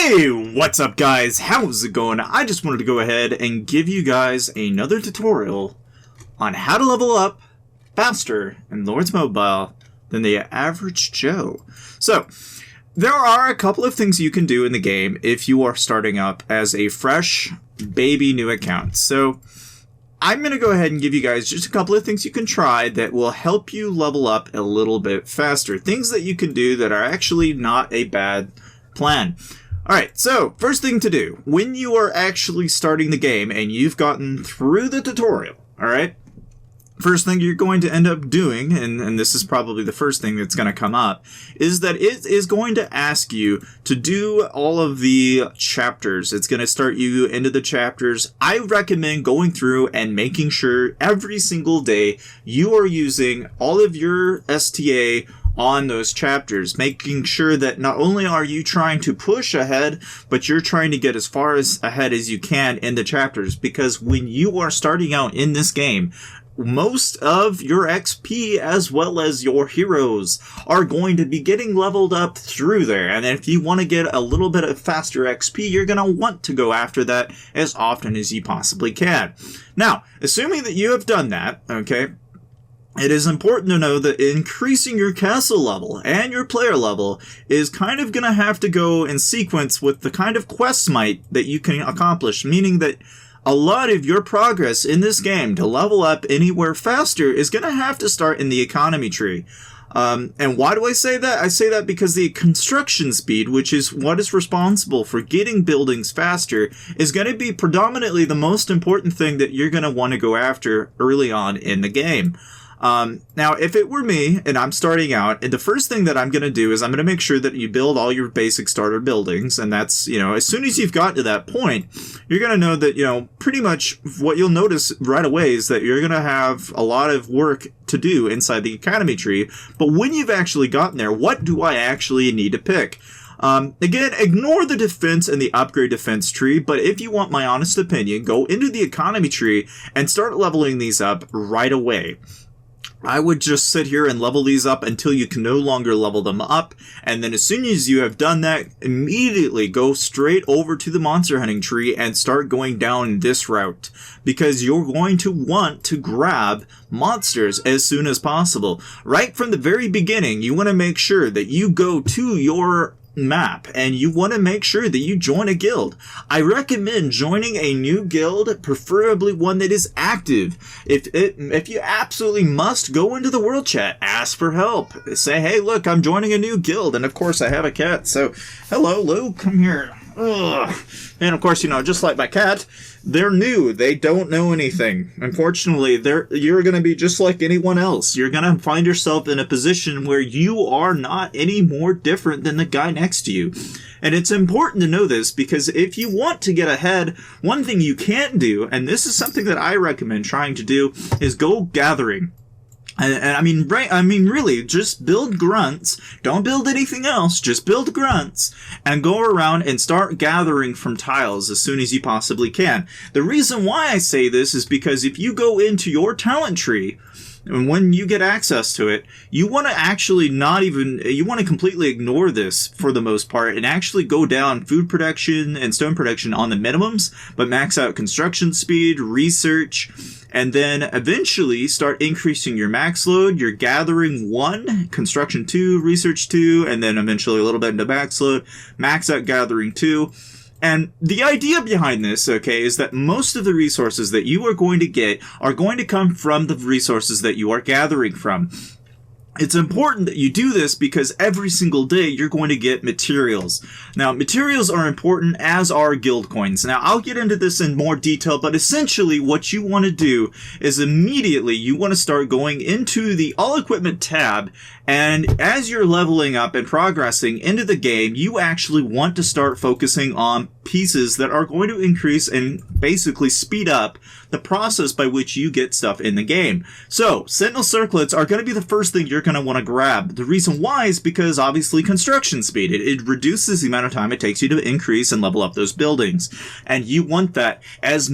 Hey, what's up guys? How's it going? I just wanted to go ahead and give you guys another tutorial on how to level up faster in Lords Mobile than the average Joe. So, there are a couple of things you can do in the game if you are starting up as a fresh baby new account. So, I'm going to go ahead and give you guys just a couple of things you can try that will help you level up a little bit faster. Things that you can do that are actually not a bad plan. Alright, so first thing to do, when you are actually starting the game and you've gotten through the tutorial, alright, first thing you're going to end up doing, and this is probably the first thing that's going to come up, is that it is going to ask you to do all of the chapters. It's going to start you into the chapters. I recommend going through and making sure every single day you are using all of your STA on those chapters, making sure that not only are you trying to push ahead, but you're trying to get as far as ahead as you can in the chapters, because when you are starting out in this game, most of your XP as well as your heroes are going to be getting leveled up through there. And if you want to get a little bit of faster XP, you're going to want to go after that as often as you possibly can. Now, assuming that you have done that, okay, it is important to know that increasing your castle level and your player level is kind of going to have to go in sequence with the kind of quest smite that you can accomplish, meaning that a lot of your progress in this game to level up anywhere faster is going to have to start in the economy tree. And why do I say that? I say that because the construction speed, which is what is responsible for getting buildings faster, is going to be predominantly the most important thing that you're going to want to go after early on in the game. Now, if it were me and I'm starting out, the first thing that I'm going to do is I'm going to make sure that you build all your basic starter buildings. And that's, as soon as you've got to that point, you're going to know that, pretty much what you'll notice right away is that you're going to have a lot of work to do inside the academy tree. But when you've actually gotten there, what do I actually need to pick? Again, ignore the defense and the upgrade defense tree, but if you want my honest opinion, go into the economy tree and start leveling these up right away. I would just sit here and level these up until you can no longer level them up, and then as soon as you have done that, immediately go straight over to the monster hunting tree and start going down this route, because you're going to want to grab monsters as soon as possible. Right from the very beginning, you want to make sure that you go to your map and you want to make sure that you join a guild. I recommend joining a new guild, preferably one that is active. If you absolutely must, go into the world chat, ask for help, say, hey, look, I'm joining a new guild, and of course I have a cat, so hello Lou, come here. Ugh. And of course, just like my cat, they're new. They don't know anything. Unfortunately, you're going to be just like anyone else. You're going to find yourself in a position where you are not any more different than the guy next to you. And it's important to know this, because if you want to get ahead, one thing you can't do, and this is something that I recommend trying to do, is go gathering. And I mean, really, just build grunts. Don't build anything else. Just build grunts and go around and start gathering from tiles as soon as you possibly can. The reason why I say this is because if you go into your talent tree, and when you get access to it, you want to actually you want to completely ignore this for the most part and actually go down food production and stone production on the minimums, but max out construction speed, research, and then eventually start increasing your max load, your gathering 1, construction 2, research 2, and then eventually a little bit into max load, max out gathering 2. And the idea behind this, okay, is that most of the resources that you are going to get are going to come from the resources that you are gathering from. It's important that you do this because every single day you're going to get materials. Now, materials are important, as are guild coins. Now, I'll get into this in more detail, but essentially what you want to do is immediately you want to start going into the All Equipment tab, and as you're leveling up and progressing into the game, you actually want to start focusing on pieces that are going to increase and basically speed up the process by which you get stuff in the game. So, Sentinel Circlets are going to be the first thing you're going going to want to grab. The reason why is because obviously construction speed. It reduces the amount of time it takes you to increase and level up those buildings. And you want that as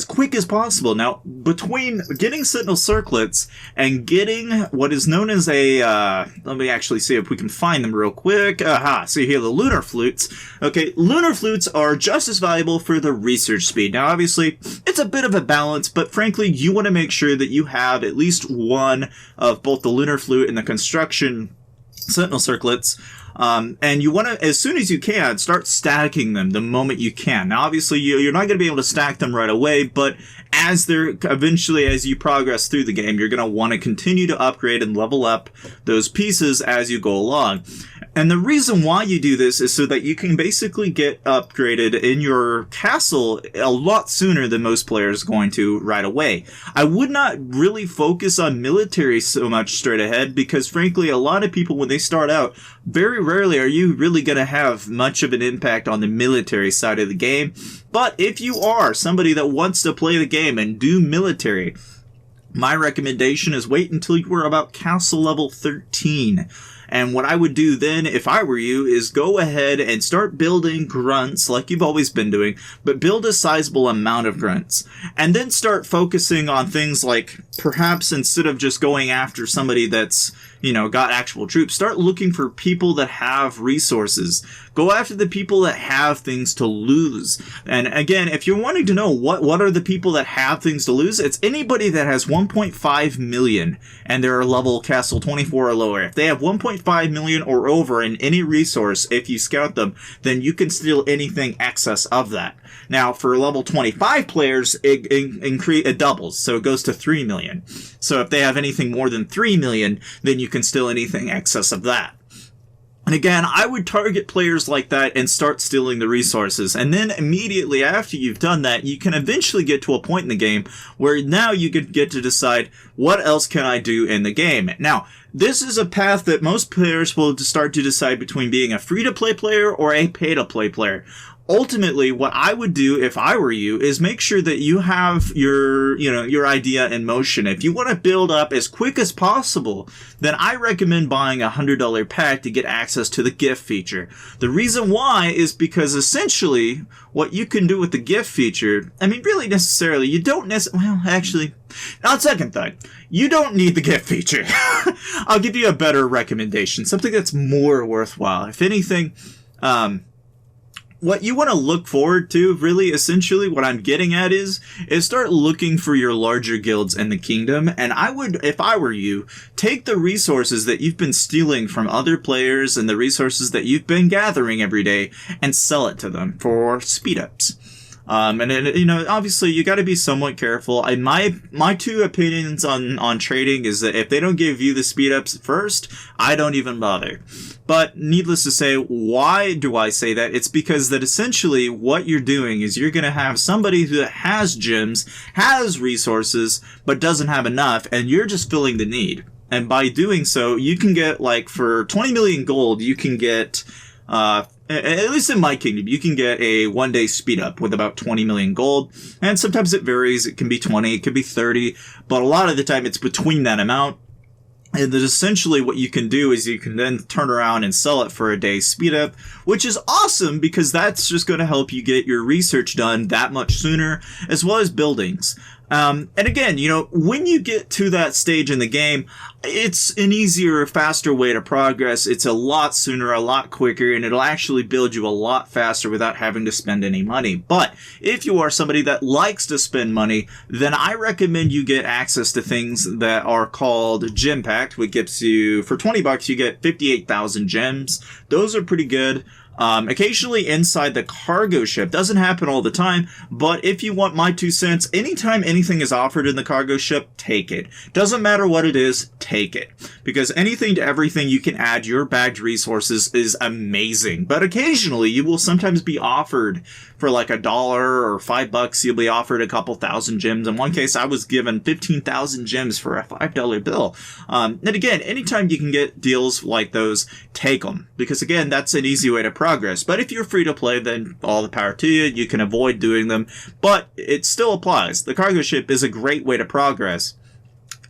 quick as possible. Now, between getting Sentinel Circlets and getting what is known as a, let me actually see if we can find them real quick. Aha, so here the Lunar Flutes. Okay, Lunar Flutes are just as valuable for the research speed. Now, obviously, it's a bit of a balance, but frankly, you want to make sure that you have at least one of both the Lunar Flute and the construction Sentinel Circlets. And you want to, as soon as you can, start stacking them the moment you can. Now, obviously, you're not going to be able to stack them right away, but as you progress through the game, you're going to want to continue to upgrade and level up those pieces as you go along. And the reason why you do this is so that you can basically get upgraded in your castle a lot sooner than most players are going to right away. I would not really focus on military so much straight ahead because, frankly, a lot of people, when they start out, very rarely are you really going to have much of an impact on the military side of the game. But if you are somebody that wants to play the game and do military, my recommendation is wait until you are about castle level 13. And what I would do then, if I were you, is go ahead and start building grunts like you've always been doing, but build a sizable amount of grunts. And then start focusing on things like, perhaps instead of just going after somebody that's, got actual troops, start looking for people that have resources. Go after the people that have things to lose. And again, if you're wanting to know what are the people that have things to lose, it's anybody that has 1.5 million and they're level castle 24 or lower. If they have 1.5 million or over in any resource, if you scout them, then you can steal anything excess of that. Now, for level 25 players, it doubles, so it goes to 3 million. So if they have anything more than 3 million, then you can steal anything excess of that. And again, I would target players like that and start stealing the resources. And then immediately after you've done that, you can eventually get to a point in the game where now you could get to decide, what else can I do in the game? Now, this is a path that most players will start to decide between being a free-to-play player or a pay-to-play player. Ultimately, what I would do if I were you is make sure that you have your idea in motion. If you want to build up as quick as possible, then I recommend buying a $100 pack to get access to the gift feature. The reason why is because essentially what you can do with the gift feature, really necessarily, you don't actually, on second thought, you don't need the gift feature. I'll give you a better recommendation, something that's more worthwhile. If anything, what you want to look forward to, really, essentially, what I'm getting at is start looking for your larger guilds in the kingdom. And I would, if I were you, take the resources that you've been stealing from other players and the resources that you've been gathering every day and sell it to them for speed ups. Obviously you got to be somewhat careful. My two opinions on trading is that if they don't give you the speed ups first, I don't even bother. But needless to say, why do I say that? It's because that essentially what you're doing is you're going to have somebody who has gems, has resources, but doesn't have enough, and you're just filling the need. And by doing so, you can get, for 20 million gold, you can get, at least in my kingdom, you can get a 1-day speed up with about 20 million gold. And sometimes it varies. It can be 20, it could be 30, but a lot of the time it's between that amount. And then essentially what you can do is you can then turn around and sell it for a day's speed up, which is awesome because that's just going to help you get your research done that much sooner, as well as buildings. And again, when you get to that stage in the game, it's an easier, faster way to progress. It's a lot sooner, a lot quicker, and it'll actually build you a lot faster without having to spend any money. But if you are somebody that likes to spend money, then I recommend you get access to things that are called Gem Pact, which gives you, for $20, you get 58,000 gems. Those are pretty good. Occasionally inside the cargo ship. Doesn't happen all the time, but if you want my 2 cents, anytime anything is offered in the cargo ship, take it. Doesn't matter what it is, take it. Because anything to everything you can add your bagged resources is amazing. But occasionally you will sometimes be offered for $1 or $5, you'll be offered a couple thousand gems. In one case, I was given 15,000 gems for a $5 bill. And again, anytime you can get deals like those, take them. Because again, that's an easy way to progress. But if you're free to play, then all the power to you. You can avoid doing them, but it still applies. The cargo ship is a great way to progress.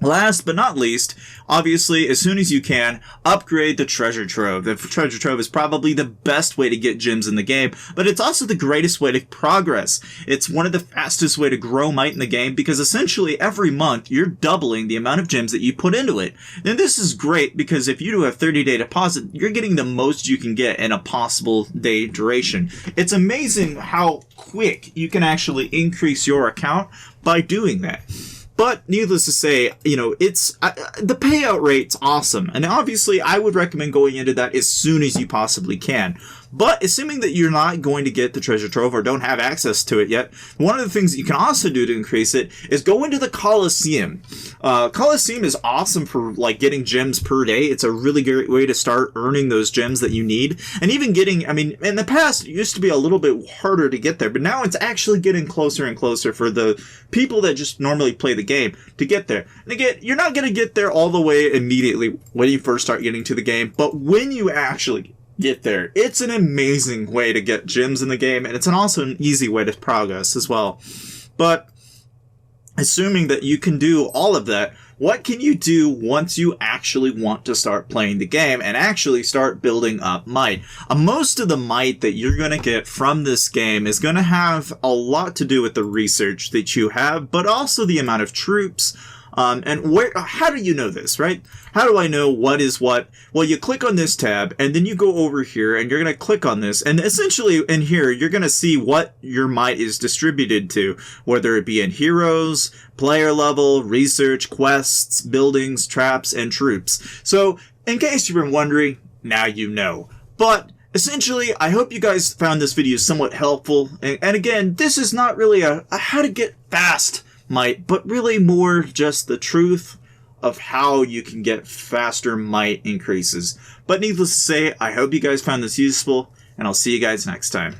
Last but not least, obviously, as soon as you can, upgrade the treasure trove. The treasure trove is probably the best way to get gems in the game, but it's also the greatest way to progress. It's one of the fastest way to grow might in the game because essentially every month you're doubling the amount of gems that you put into it. And this is great because if you do a 30-day deposit, you're getting the most you can get in a possible day duration. It's amazing how quick you can actually increase your account by doing that. But needless to say, you know, it's the payout rate's awesome. And obviously, I would recommend going into that as soon as you possibly can. But assuming that you're not going to get the treasure trove or don't have access to it yet, one of the things that you can also do to increase it is go into the Coliseum. Coliseum is awesome for like getting gems per day. It's a really great way to start earning those gems that you need. And even getting, I mean, in the past, it used to be a little bit harder to get there, but now it's actually getting closer and closer for the people that just normally play the game to get there. And again, you're not going to get there all the way immediately when you first start getting to the game, but when you actually get there, it's an amazing way to get gems in the game, and it's also an easy way to progress as well. But assuming that you can do all of that, what can you do once you actually want to start playing the game and actually start building up might? Most of the might that you're going to get from this game is going to have a lot to do with the research that you have, but also the amount of troops. And how do you know this, right? How do I know what is what? Well, you click on this tab, and then you go over here, and you're going to click on this, and essentially in here, you're going to see what your might is distributed to, whether it be in heroes, player level, research, quests, buildings, traps, and troops. So, in case you've been wondering, now you know. But essentially, I hope you guys found this video somewhat helpful. And again, this is not really a how to get fast might, but really more just the truth of how you can get faster might increases. But needless to say, I hope you guys found this useful, and I'll see you guys next time.